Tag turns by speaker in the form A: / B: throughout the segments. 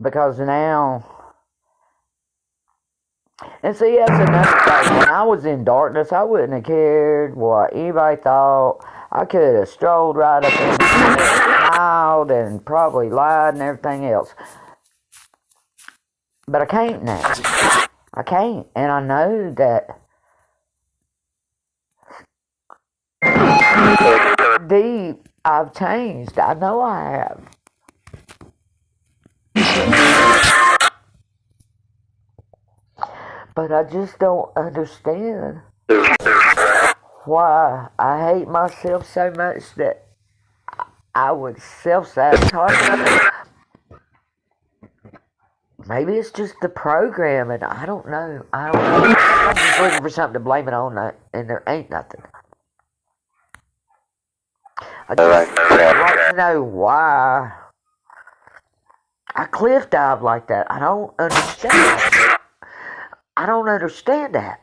A: Because now, and see, that's another thing. When I was in darkness, I wouldn't have cared what anybody thought. I could have strolled right up in there, smiled, and probably lied and everything else. But I can't now. I can't. And I know that deep, I've changed. I know I have. But I just don't understand why I hate myself so much that I would self-sabotage. Maybe it's just the programming. I don't know. I'm just looking for something to blame it on, and there ain't nothing. I just want to know why I cliff dive like that. I don't understand. I don't understand that.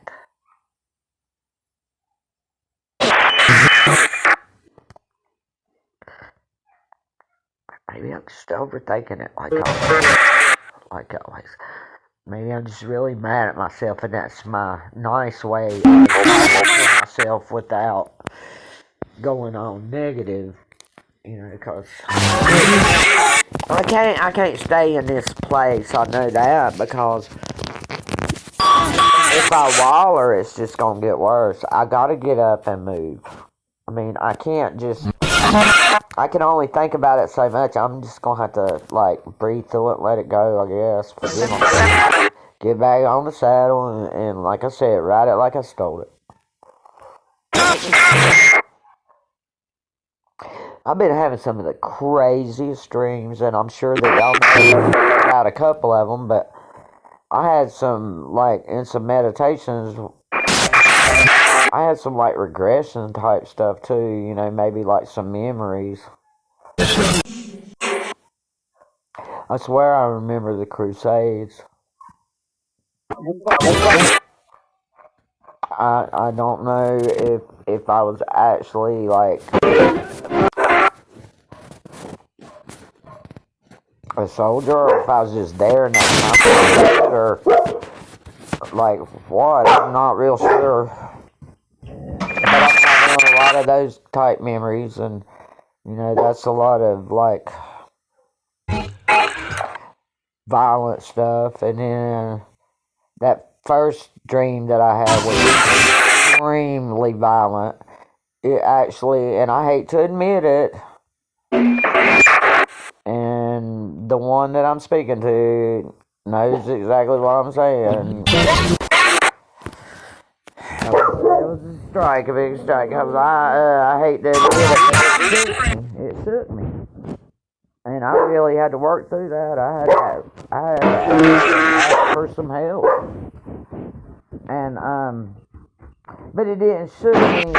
A: Maybe I'm just overthinking it like always. Maybe I'm just really mad at myself, and that's my nice way of myself without going on negative. You know, because I can't stay in this place. I know that, because if I waller, it's just gonna get worse. I gotta get up and move. I mean, I can't just. I can only think about it so much. I'm just gonna have to breathe through it, let it go. I guess. Forgive myself. Get back on the saddle and like I said, ride it like I stole it. I've been having some of the craziest dreams, and I'm sure that y'all know about a couple of them, but I had some, in some meditations, I had some, regression type stuff, too, you know, maybe, some memories. I swear I remember the Crusades. I don't know if I was actually, a soldier, or if I was just there and that time, or what, I'm not real sure. But I'm having a lot of those type memories, and you know, that's a lot of violent stuff. And then that first dream that I had was extremely violent. It actually, and I hate to admit it, and the one that I'm speaking to knows exactly what I'm saying. It was a strike, a big strike. I hate to admit it. It shook me. And I really had to work through that. I had to ask for some help. And, but it didn't shook me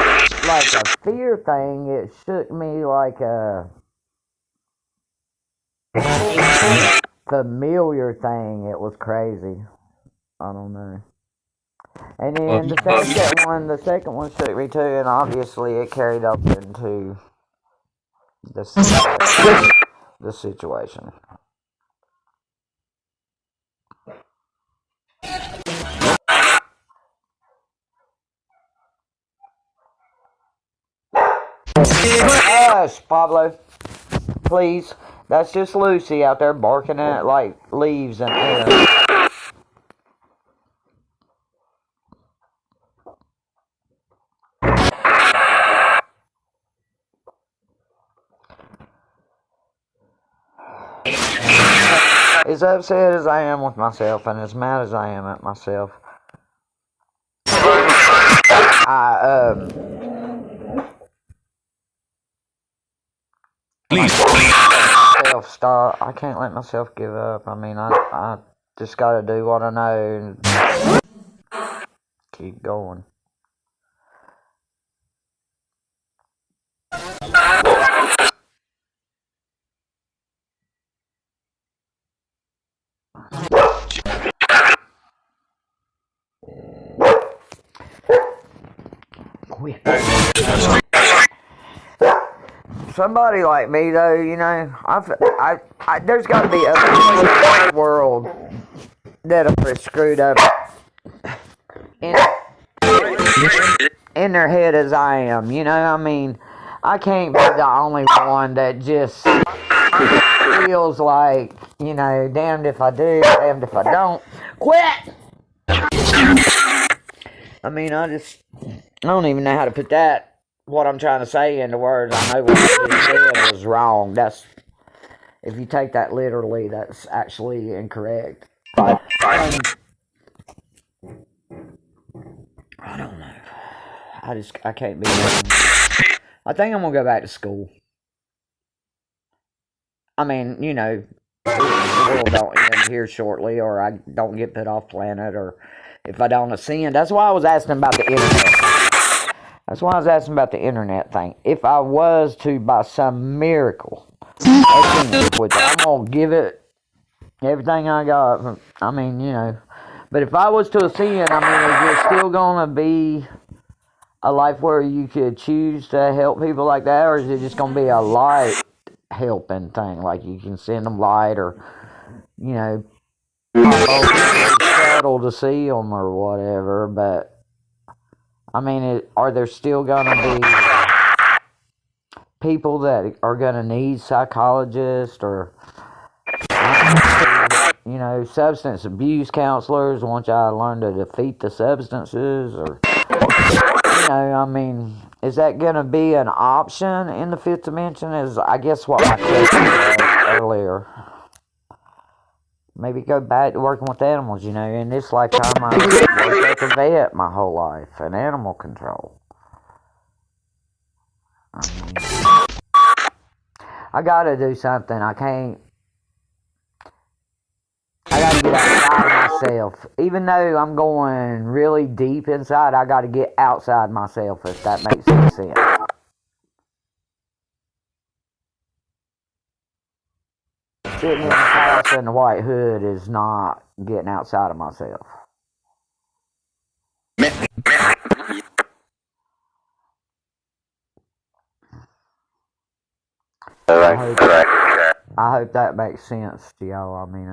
A: like a fear thing. It shook me like a familiar thing. It was crazy. I don't know. And then the second one shook me too, and obviously it carried up into the situation. Hush, Pablo. Please. That's just Lucy out there barking at leaves and air. As upset as I am with myself, and as mad as I am at myself, please stop. I can't let myself give up. I mean, I just gotta do what I know and keep going. somebody like me, though, you know, there's got to be other people in the world that are as screwed up in their head as I am. You know, I mean, I can't be the only one that just feels like, you know, damned if I do, damned if I don't. Quit! I mean, I don't even know how to put that, what I'm trying to say, into words. I know what I just said was wrong. If you take that literally, that's actually incorrect. I don't know. I can't be. I think I'm gonna go back to school. I mean, you know, the world don't end here shortly, or I don't get put off planet, or if I don't ascend. That's why I was asking about the internet. That's why I was asking about the internet thing. If I was to, by some miracle, ascend, which I'm gonna give it everything I got. I mean, you know, but if I was to ascend, I mean, is it still gonna be a life where you could choose to help people like that, or is it just gonna be a light helping thing, like you can send them light, or you know, shuttle to see them or whatever? But I mean, are there still gonna be people that are gonna need psychologists, or you know, substance abuse counselors once I learn to defeat the substances, or you know, I mean, is that gonna be an option in the fifth dimension? Is, I guess, what my question was earlier. Maybe go back to working with animals, you know. In this lifetime, I worked at the vet my whole life, in animal control. I mean, I gotta do something. I gotta get outside myself. Even though I'm going really deep inside, I gotta get outside myself, if that makes any sense. Sitting in the house in the white hood is not getting outside of myself. I hope that makes sense to y'all. I mean,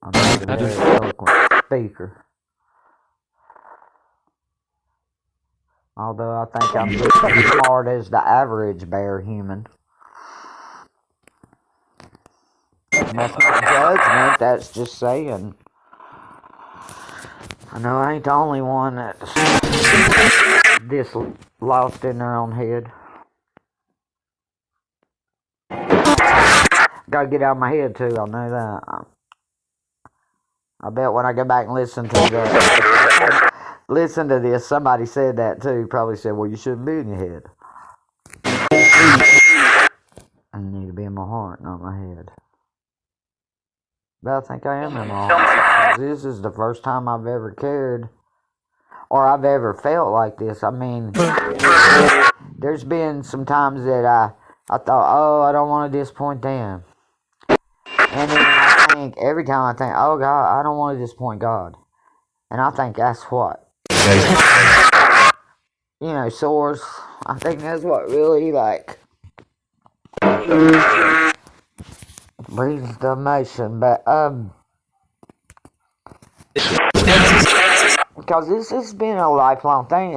A: I'm not a very eloquent speaker. Although I think I'm just as smart as the average bear human. And that's not judgment, that's just saying. I know I ain't the only one that's this lost in their own head. Gotta get out of my head too, I know that. I bet when I go back and listen to this, somebody said that too. Probably said, well, you shouldn't be in your head. I need to be in my heart, not my head. But I think I am in my heart. This is the first time I've ever cared, or I've ever felt like this. I mean, there's been some times that I thought, oh, I don't want to disappoint them. And then I think, every time I think, oh God, I don't want to disappoint God. And I think that's what, you know, source. I think that's what really, like, brings the emotion. But, because this has been a lifelong thing.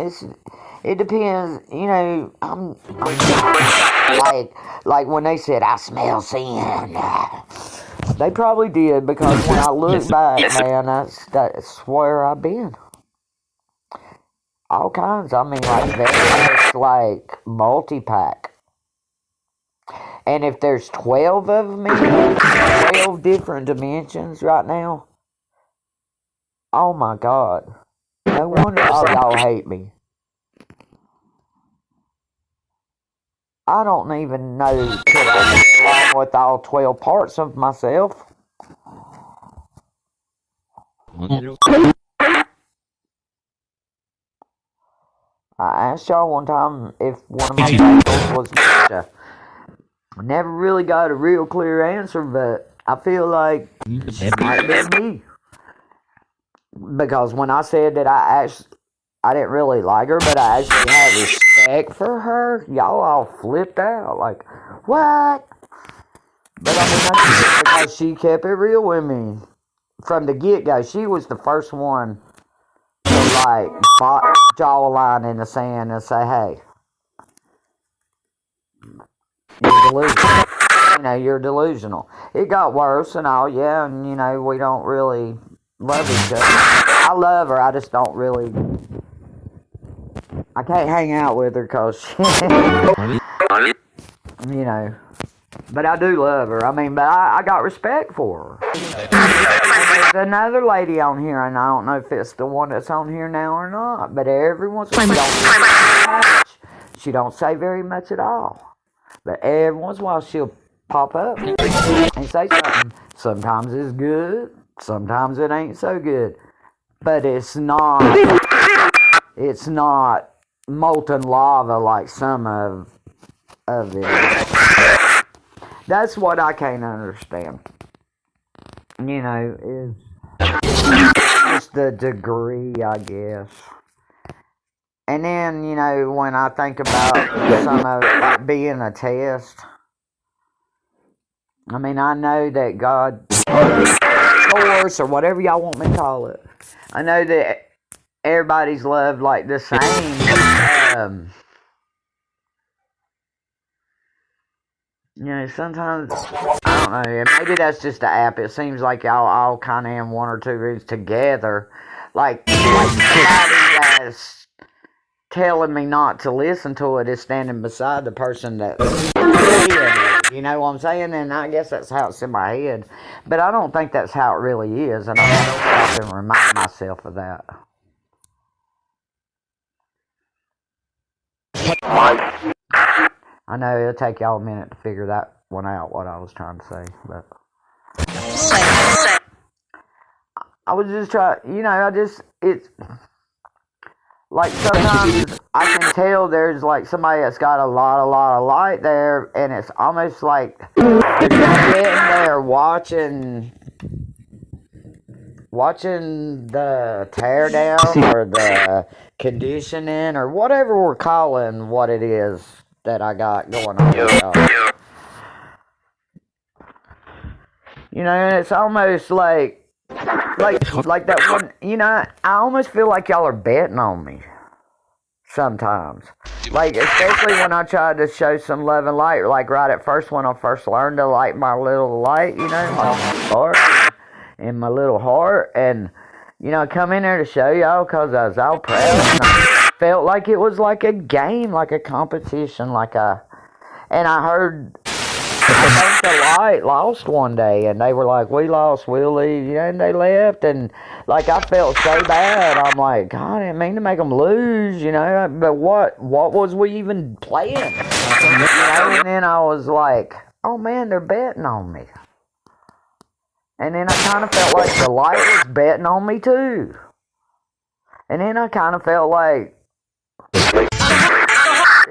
A: It depends, you know, I'm like when they said, I smell sin. They probably did, because when I look back, man, that's where I've been. All kinds. I mean, like, various, like, multi-pack. And if there's 12 of me, 12 different dimensions right now, oh my God. No wonder all y'all hate me. I don't even know could I get along with all 12 parts of myself. I asked y'all one time if one of my battles was Misha. I never really got a real clear answer, but I feel like it might be me. Because when I said that I didn't really like her, but I actually had respect respect for her, y'all all flipped out. Like, what? But I mean, that's because she kept it real with me. From the get-go, she was the first one to, like, draw a line in the sand and say, hey, you're delusional. You know, you're delusional. It got worse and all, yeah, and, you know, we don't really love each other. I love her, I just don't really... I can't hang out with her because she... you know... But I do love her. I mean, but I got respect for her. There's another lady on here, and I don't know if it's the one that's on here now or not, but every once in a while, she don't say very much at all. But every once in a while, she'll pop up and say something. Sometimes it's good, sometimes it ain't so good. But it's not molten lava like some of it. That's what I can't understand. You know, is just the degree, I guess. And then, you know, when I think about some of it like being a test, I mean, I know that God, source, or whatever y'all want me to call it, I know that everybody's loved like the same. You know, sometimes, I don't know, maybe that's just the app. It seems like y'all all kind of in one or two rooms together. Like somebody that's telling me not to listen to it is standing beside the person that's saying it. You know what I'm saying? And I guess that's how it's in my head. But I don't think that's how it really is. And I have to remind myself of that. I know it'll take y'all a minute to figure that one out, what I was trying to say, but I was just trying, you know, it's like sometimes I can tell there's like somebody that's got a lot of light there, and it's almost like they're just sitting there watching the tear down or the conditioning or whatever we're calling what it is that I got going on with y'all. You know, and it's almost like that one, you know, I almost feel like y'all are betting on me sometimes. Like, especially when I tried to show some love and light, like right at first when I first learned to light my little light, you know, my heart and my little heart, and, you know, I come in there to show y'all because I was all proud, and I felt like it was like a game, like a competition, and I heard, I think the light lost one day, and they were like, we lost, we'll leave, you know, and they left, and, like, I felt so bad. I'm like, God, I didn't mean to make them lose, you know, but what was we even playing? You know, and then I was like, oh, man, they're betting on me. And then I kind of felt like the light was betting on me, too. And then I kind of felt like,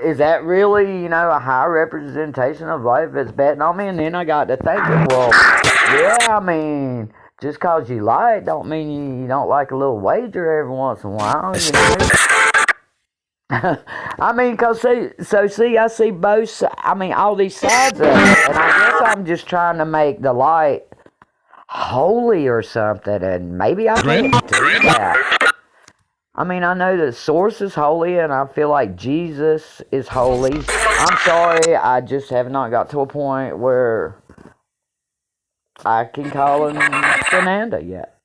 A: is that really, you know, a high representation of life that's betting on me? And then I got to thinking, well, yeah, I mean, just because you light don't mean you don't like a little wager every once in a while, you know? I mean, because, see, I see both, I mean, all these sides of it, and I guess I'm just trying to make the light holy or something, and maybe I can't do that. I mean, I know that Source is holy, and I feel like Jesus is holy. I'm sorry, I just have not got to a point where I can call him Fernanda yet.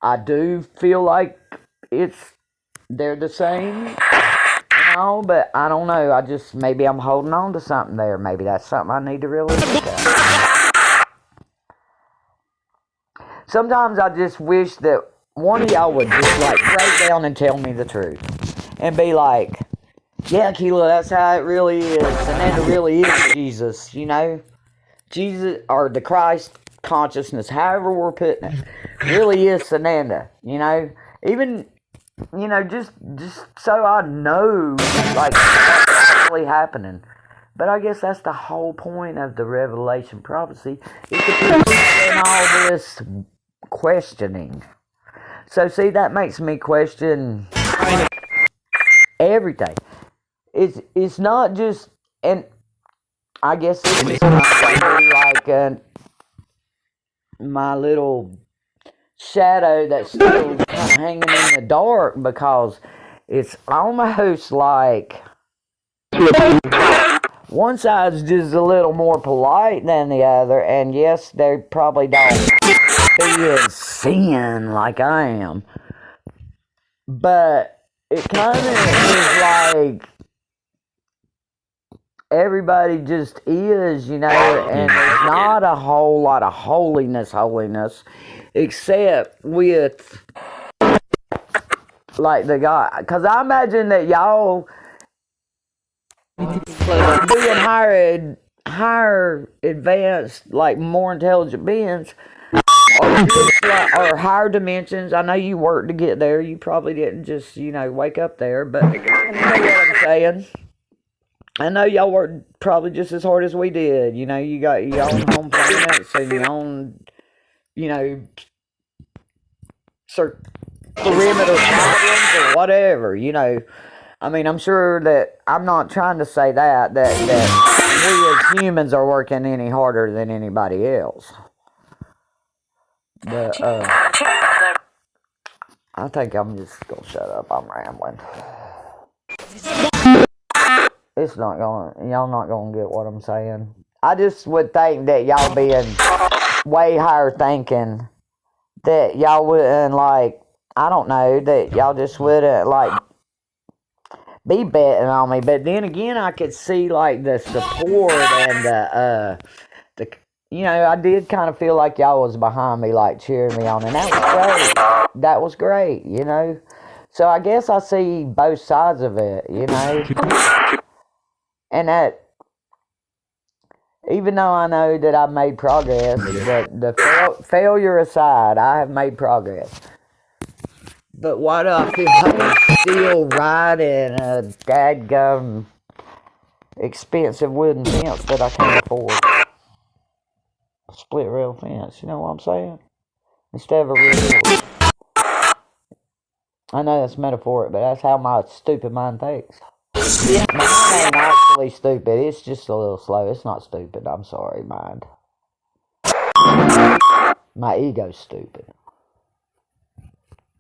A: I do feel like they're the same, you know, but I don't know. Maybe I'm holding on to something there. Maybe that's something I need to really look at. Sometimes I just wish that one of y'all would just like break down and tell me the truth. And be like, yeah, Keela, that's how it really is. Fernanda really is Jesus, you know? Jesus, or the Christ consciousness, however we're putting it, really is Fernanda, you know? Even, you know, just so I know, like, what's actually happening. But I guess that's the whole point of the Revelation prophecy, is to put in all this questioning. So, see, that makes me question everything. it's not just, and I guess this is like my little shadow that's still kind of hanging in the dark, because it's almost like one side's just a little more polite than the other, and yes, they probably don't be as sin like I am, but it kind of is like everybody just is, and there's not a whole lot of holiness, except with, like, the guy, because I imagine that y'all being higher advanced, like more intelligent beings, or higher dimensions. I know you worked to get there. You probably didn't just, wake up there, but you know what I'm saying. I know y'all worked probably just as hard as we did. You got your own home planets and your own, perimeter problems or whatever. I mean, I'm sure that I'm not trying to say that we as humans are working any harder than anybody else. But I think I'm just gonna shut up. I'm rambling. Y'all not gonna get what I'm saying. I just would think that y'all being way higher thinking, that y'all wouldn't, like, I don't know, that y'all just wouldn't, like, be betting on me. But then again, I could see, like, the support and the I did kind of feel like y'all was behind me, like, cheering me on, and that was great, So I guess I see both sides of it, and that, even though I know that I've made progress, the failure aside, I have made progress. But why do I feel like I'm still riding a dadgum expensive wooden fence that I can't afford? A split rail fence, you know what I'm saying? Instead of a real wood. I know that's metaphoric, but that's how my stupid mind thinks. Mine ain't actually stupid, it's just a little slow. It's not stupid, I'm sorry, mind. My ego's stupid.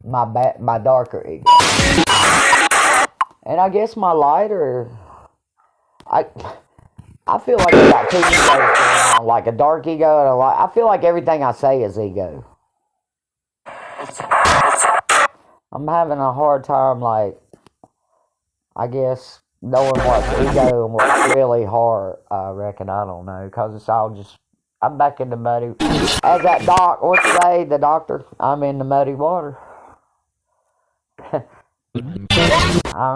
A: My darker ego. And I guess my lighter, I feel like I got two egos going on, like a dark ego and a light. I feel like everything I say is ego. I'm having a hard time, like, I guess, knowing what's ego and what's really hard, I reckon. I don't know, because it's all just, I'm back in the muddy, as that the doctor, I'm in the muddy water. I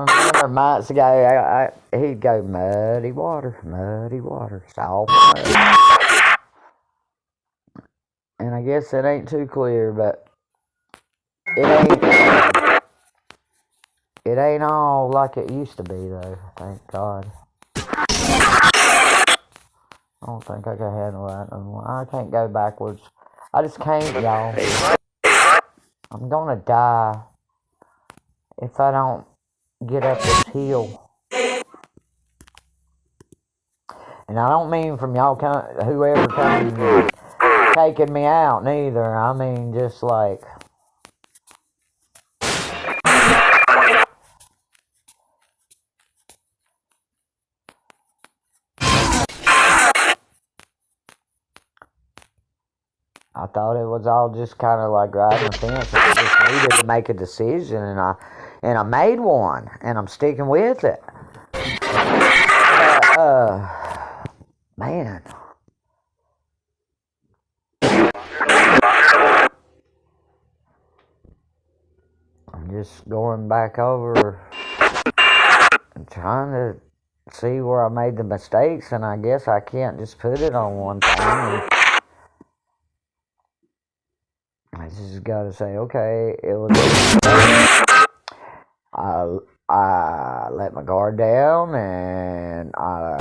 A: remember months ago, he'd go, muddy water, salt mud. And I guess it ain't too clear, but it ain't all like it used to be, though, thank God. I don't think I can handle that no more. I can't go backwards. I just can't, y'all. I'm gonna die if I don't get up this hill. And I don't mean from y'all, whoever coming taking me out, neither. I mean just like, I thought it was all just kind of like riding the fence. I just needed to make a decision, and I made one, and I'm sticking with it. Man, I'm just going back over and trying to see where I made the mistakes, and I guess I can't just put it on one thing. I just gotta say, okay, it was. I let my guard down, and I